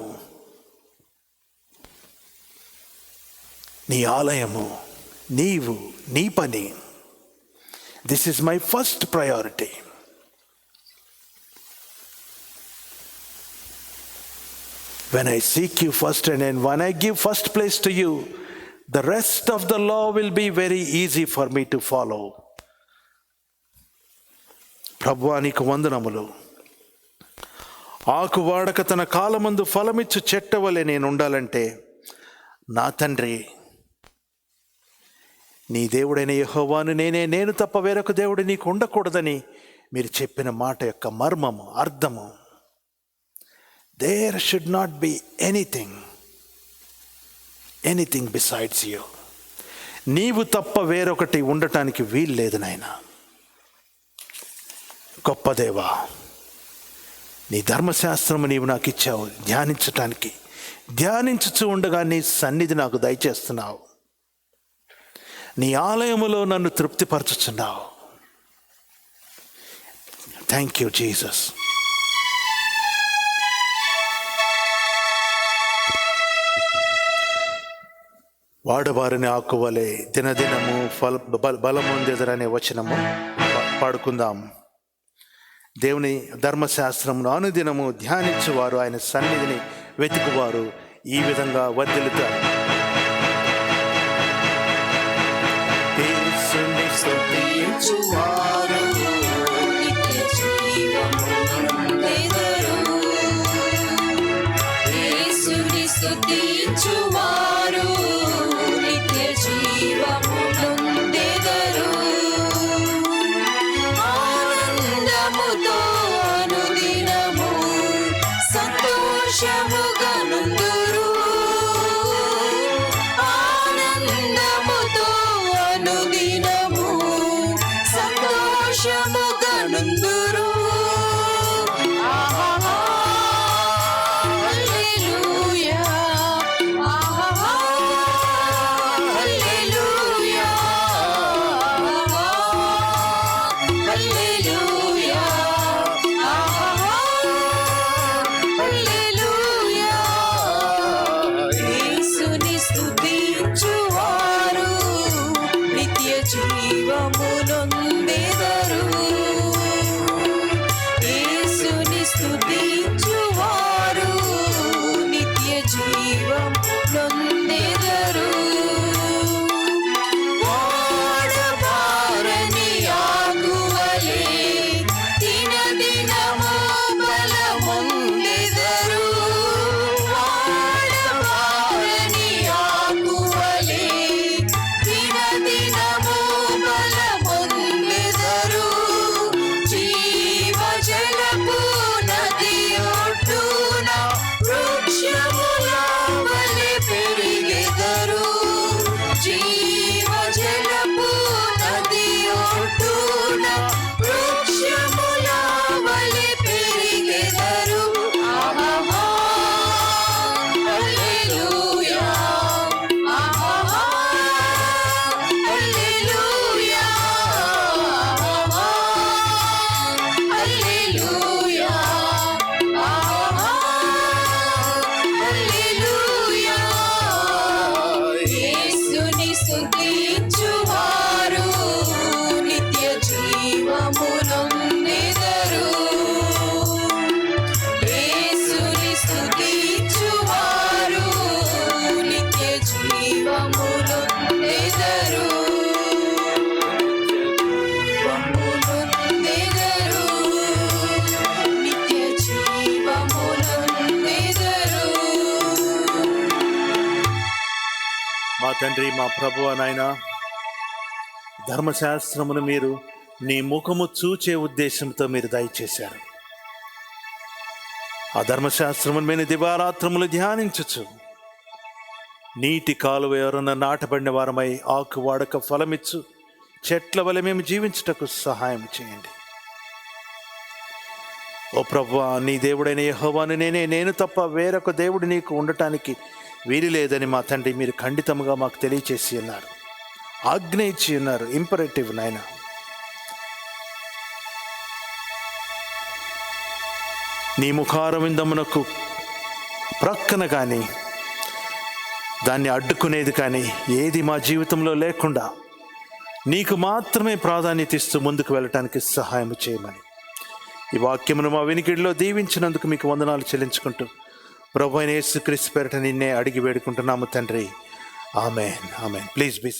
నీ ఆలయము, నీవు, నీ పని. This is my first priority. When I seek you first and when I give first place to you, the rest of the law will be very easy for me to follow. ప్రభువా నీకు వందనములు. ఆకు వాడక తన కాలమందు ఫలమిచ్చు చెట్టు వలె నేను ఉండాలంటే నా తండ్రి, నీ దేవుడైన యెహోవాను నేనే, నేను తప్ప వేరొక దేవుడు నీకు ఉండకూడదని మీరు చెప్పిన మాట యొక్క మర్మము, అర్థము. There should not be anything besides you. నీవు తప్ప వేరొకటి ఉండటానికి వీల్లేదు నాయనా. గొప్ప దేవా, నీ ధర్మశాస్త్రము నీవు నాకు ఇచ్చావు ధ్యానించటానికి. ధ్యానించుచు ఉండగా నీ సన్నిధి నాకు దయచేస్తున్నావు. నీ ఆలయములో నన్ను తృప్తిపరచుచున్నావు. Thank you Jesus. వాడబారిన ఆకువలే దినదినము బలమొందెదరనే వచనము పాడుకుందాం. దేవుని ధర్మశాస్త్రమును అనుదినము ధ్యానించువారు, ఆయన సన్నిధిని వెతుకువారు ఈ విధంగా వర్ధిల్లుతారు. మా తండ్రి, మా ప్రభువా నాయనా, ధర్మశాస్త్రమును మీరు నీ ముఖము చూచే ఉద్దేశంతో మీరు దయచేశారు. ఆ ధర్మశాస్త్రమును మేము దివారాత్రములు ధ్యానించచ్చు. నీటి కాలువ ఎవరన్నా నాటబడిన వారమై ఆకు వాడక ఫలమిచ్చు చెట్ల వలె మేము జీవించుటకు సహాయం చేయండి. ఓ ప్రభువా, నీ దేవుడైన యెహోవాను నేనే, నేను తప్ప వేరొక దేవుడు నీకు ఉండటానికి వీలు లేదని మా తండ్రి మీరు ఖండితంగా మాకు తెలియచేసి ఉన్నారు, ఆజ్ఞ ఇచ్చి ఉన్నారు. ఇంపరేటివ్ నాయన. నీ ముఖారవిందమునకు ప్రక్కన కానీ దాన్ని అడ్డుకునేది కానీ ఏది మా జీవితంలో లేకుండా నీకు మాత్రమే ప్రాధాన్యత ఇస్తూ ముందుకు వెళ్ళటానికి సహాయం చేయమని ఈ వాక్యమును మా వినికిడిలో దీవించినందుకు మీకు వందనాలు చెల్లించుకుంటూ ప్రభువైన యేసుక్రీస్తు పేరిట నిన్నే అడిగి వేడుకుంటున్నాము తండ్రి. ఆమేన్, ఆమేన్. Please be